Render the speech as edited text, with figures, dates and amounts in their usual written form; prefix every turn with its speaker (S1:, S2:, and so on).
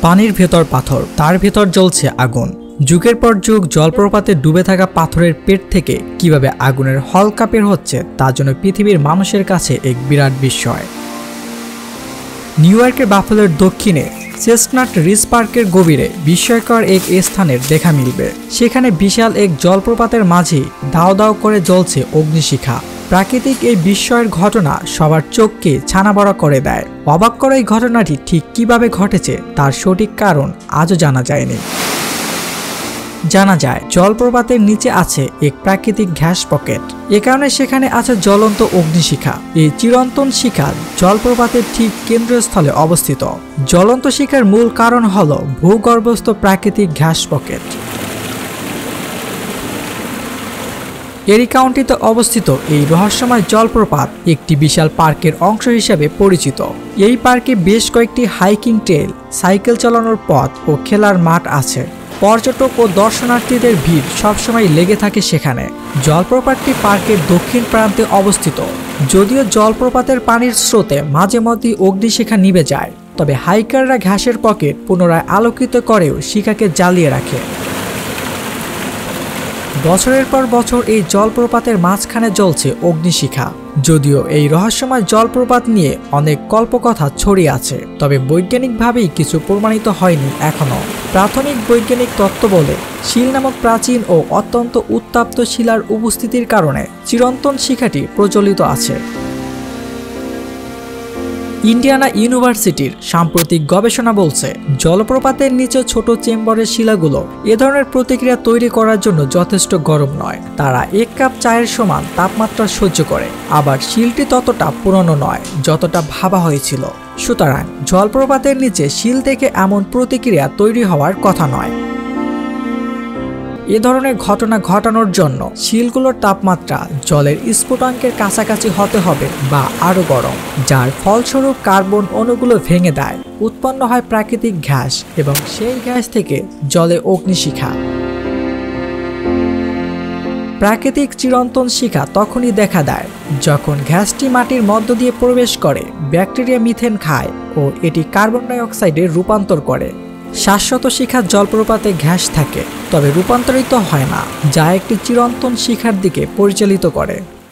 S1: পানির ভেতর পাথর, তার ভেতর জ্বলছে আগুন। যুগের পর যুগ জলপ্রপাতে ডুবে থাকা পাথরের পেট থেকে কিভাবে আগুনের হলকা বের হচ্ছে তা যেন পৃথিবীর মানুষের কাছে এক বিরাট বিস্ময়। নিউ ইয়র্কের বাফেলোর দক্ষিণে চেস্টনাট রিজ পার্কের গভীরে বিস্ময়কর এক স্থানের দেখা মিলবে। সেখানে বিশাল এক জলপ্রপাতের মাঝে দাও দাও করে জ্বলছে অগ্নিশিখা। প্রাকৃতিক এই বিস্ময়ের ঘটনা সবার চোখকে ছানাবড়া করে দেয়। অবাক করা এই ঘটনাটি ঠিক কিভাবে ঘটেছে তার সঠিক কারণ আজও জানা যায়নি। জানা যায় জলপ্রপাতের নিচে আছে এক প্রাকৃতিক গ্যাস পকেট। এ কারণে সেখানে আছে জ্বলন্ত অগ্নিশিখা। এই চিরন্তন শিখা জলপ্রপাতের ঠিক কেন্দ্রস্থলে অবস্থিত। জ্বলন্ত শিখার মূল কারণ হল ভূগর্ভস্থ প্রাকৃতিক গ্যাস পকেট। এরি কাউন্টিতে অবস্থিত এই রহস্যময় জলপ্রপাত একটি বিশাল পার্কের অংশ হিসেবে পরিচিত। এই পার্কে বেশ কয়েকটি হাইকিং ট্রেল, সাইকেল চালানোর পথ ও খেলার মাঠ আছে। পর্যটক ও দর্শনার্থীদের ভিড় সবসময় লেগে থাকে সেখানে। জলপ্রপাতটি পার্কের দক্ষিণ প্রান্তে অবস্থিত। যদিও জলপ্রপাতের পানির স্রোতে মাঝে মধ্যে অগ্নিশিখা নিভে যায়, তবে হাইকাররা ঘাসের পকেট পুনরায় আলোকিত করেও শিখাকে জ্বালিয়ে রাখে। বছরের পর বছর এই জলপ্রপাতের মাঝখানে জ্বলছে অগ্নিশিখা। যদিও এই রহস্যময় জলপ্রপাত নিয়ে অনেক কল্পকথা ছড়িয়ে আছে, তবে বৈজ্ঞানিকভাবেই কিছু প্রমাণিত হয়নি এখনো। প্রাথমিক বৈজ্ঞানিক তত্ত্ব বলে শিল নামক প্রাচীন ও অত্যন্ত উত্তপ্ত শিলার উপস্থিতির কারণে চিরন্তন শিখাটি প্রচলিত আছে। ইন্ডিয়ানা ইউনিভার্সিটির সাম্প্রতিক গবেষণা বলছে জলপ্রপাতের নিচে ছোট চেম্বারের শিলাগুলো এ ধরনের প্রতিক্রিয়া তৈরি করার জন্য যথেষ্ট গরম নয়। তারা 1 কাপ চায়ের সমান তাপমাত্রা সহ্য করে। আবার শিলটি ততটা পুরনো নয় যতটা ভাবা হয়েছিল। সুতরাং জলপ্রপাতের নিচে শিল থেকে এমন প্রতিক্রিয়া তৈরি হওয়ার কথা নয়। এ ধরনের ঘটনা ঘটানোর জন্য শিলগুলোর তাপমাত্রা জলের স্ফুটনাঙ্কের কাছাকাছি হতে হবে বা আরো গরম, যার ফলস্বরূপ কার্বন অণুগুলো ভেঙে দেয়। উৎপন্ন হয় প্রাকৃতিক গ্যাস এবং সেই গ্যাস থেকে জ্বলে অগ্নিশিখা। প্রাকৃতিক চিরন্তন শিখা তখনই দেখা দেয় যখন গ্যাসটি মাটির মধ্য দিয়ে প্রবেশ করে, ব্যাকটেরিয়া মিথেন খায় ও এটি কার্বন ডাই অক্সাইডে রূপান্তর করে। শাশ্বত শিখার জলপ্রপাতে গ্যাস থাকে, তবে রূপান্তরিত হয় না, যা একটি চিরন্তন শিখার দিকে পরিচালিত করে।